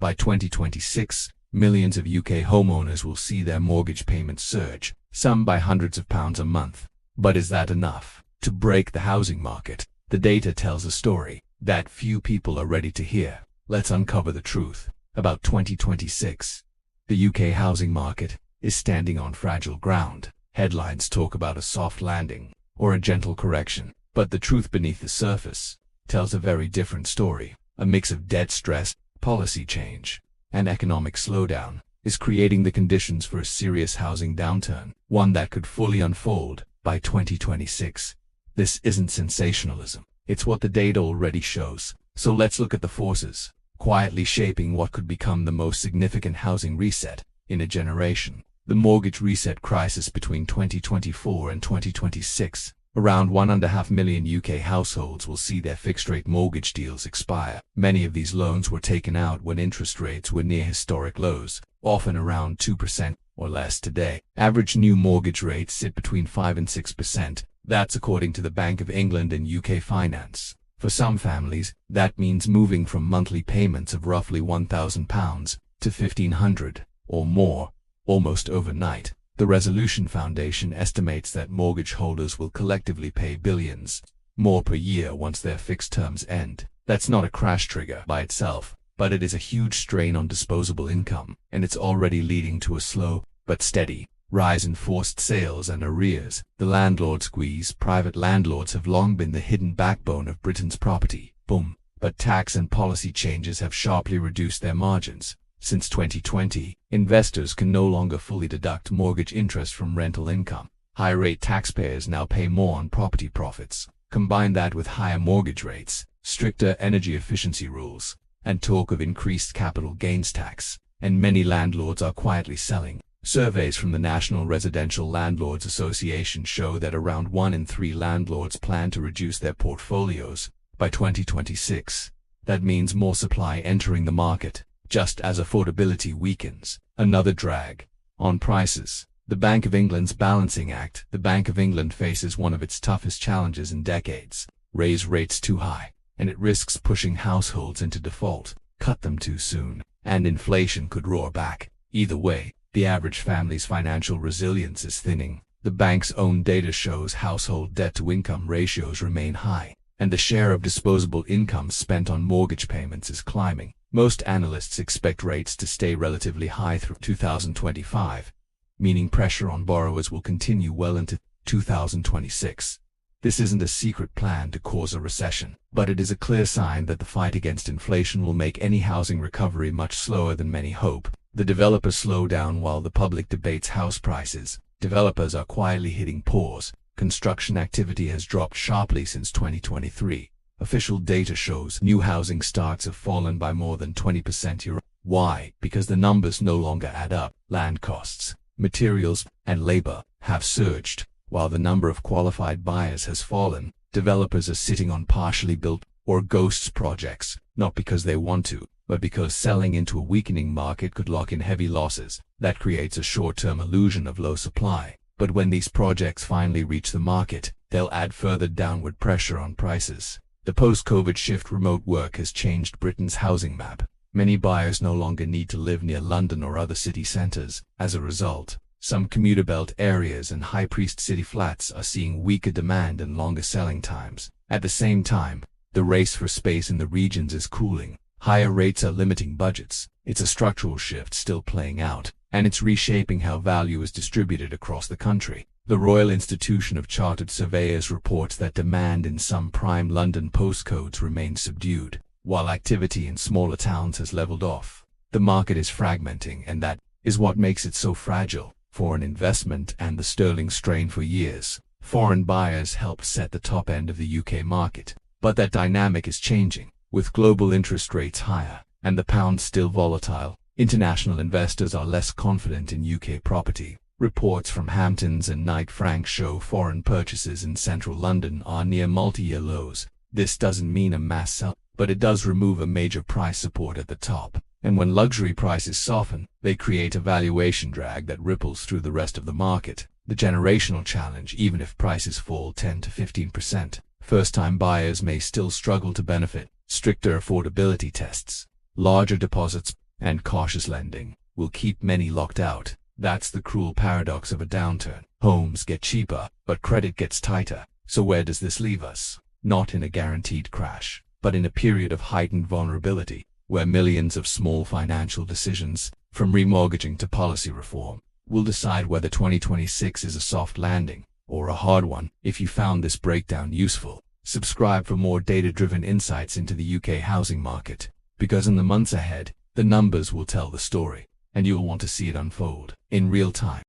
By 2026, millions of UK homeowners will see their mortgage payments surge, some by hundreds of pounds a month. But is that enough to break the housing market? The data tells a story that few people are ready to hear. Let's uncover the truth about 2026. The UK housing market is standing on fragile ground. Headlines talk about a soft landing or a gentle correction, but the truth beneath the surface tells a very different story. A mix of debt stress, policy change, and economic slowdown is creating the conditions for a serious housing downturn, one that could fully unfold by 2026. This isn't sensationalism, it's what the data already shows. So let's look at the forces quietly shaping what could become the most significant housing reset in a generation. The mortgage reset crisis between 2024 and 2026. Around 1.5 million UK households will see their fixed-rate mortgage deals expire. Many of these loans were taken out when interest rates were near historic lows, often around 2% or less today. Average new mortgage rates sit between 5 and 6%. That's according to the Bank of England and UK Finance. For some families, that means moving from monthly payments of roughly £1,000 to £1,500 or more, almost overnight. The Resolution Foundation estimates that mortgage holders will collectively pay billions more per year once their fixed terms end. That's not a crash trigger by itself, but it is a huge strain on disposable income, and it's already leading to a slow but steady rise in forced sales and arrears. The landlord squeeze. Private landlords have long been the hidden backbone of Britain's property boom, but tax and policy changes have sharply reduced their margins. Since 2020, investors can no longer fully deduct mortgage interest from rental income. High-rate taxpayers now pay more on property profits. Combine that with higher mortgage rates, stricter energy efficiency rules, and talk of increased capital gains tax, and many landlords are quietly selling. Surveys from the National Residential Landlords Association show that around 1 in 3 landlords plan to reduce their portfolios by 2026. That means more supply entering the market, just as affordability weakens. Another drag on prices. The Bank of England's Balancing Act. The Bank of England faces one of its toughest challenges in decades. Raise rates too high, and it risks pushing households into default. Cut them too soon, and inflation could roar back. Either way, the average family's financial resilience is thinning. The bank's own data shows household debt-to-income ratios remain high, and the share of disposable income spent on mortgage payments is climbing. Most analysts expect rates to stay relatively high through 2025, meaning pressure on borrowers will continue well into 2026. This isn't a secret plan to cause a recession, but it is a clear sign that the fight against inflation will make any housing recovery much slower than many hope. The developers slow down while the public debates house prices. Developers are quietly hitting pause. Construction activity has dropped sharply since 2023. Official data shows new housing starts have fallen by more than 20%. Why? Because the numbers no longer add up. Land costs, materials, and labor have surged, while the number of qualified buyers has fallen. Developers are sitting on partially built or ghosts projects, not because they want to, but because selling into a weakening market could lock in heavy losses. That creates a short-term illusion of low supply. But when these projects finally reach the market, they'll add further downward pressure on prices. The post-COVID shift remote work has changed Britain's housing map. Many buyers no longer need to live near London or other city centres. As a result, some commuter belt areas and high-priced city flats are seeing weaker demand and longer selling times. At the same time, the race for space in the regions is cooling. Higher rates are limiting budgets. It's a structural shift still playing out, and it's reshaping how value is distributed across the country. The Royal Institution of Chartered Surveyors reports that demand in some prime London postcodes remains subdued, while activity in smaller towns has leveled off. The market is fragmenting, and that is what makes it so fragile. Foreign investment and the sterling strain for years. Foreign buyers helped set the top end of the UK market, but that dynamic is changing. With global interest rates higher and the pound still volatile, international investors are less confident in UK property. Reports from Hamptons and Knight Frank show foreign purchases in central London are near multi-year lows. This doesn't mean a mass sell, but it does remove a major price support at the top. And when luxury prices soften, they create a valuation drag that ripples through the rest of the market. The generational challenge. Even if prices fall 10 to 15%, first-time buyers may still struggle to benefit. Stricter affordability tests, larger deposits, and cautious lending will keep many locked out. That's the cruel paradox of a downturn. Homes get cheaper, but credit gets tighter. So where does this leave us? Not in a guaranteed crash, but in a period of heightened vulnerability, where millions of small financial decisions, from remortgaging to policy reform, will decide whether 2026 is a soft landing or a hard one. If you found this breakdown useful, subscribe for more data-driven insights into the UK housing market, because in the months ahead, the numbers will tell the story, and you'll want to see it unfold in real time.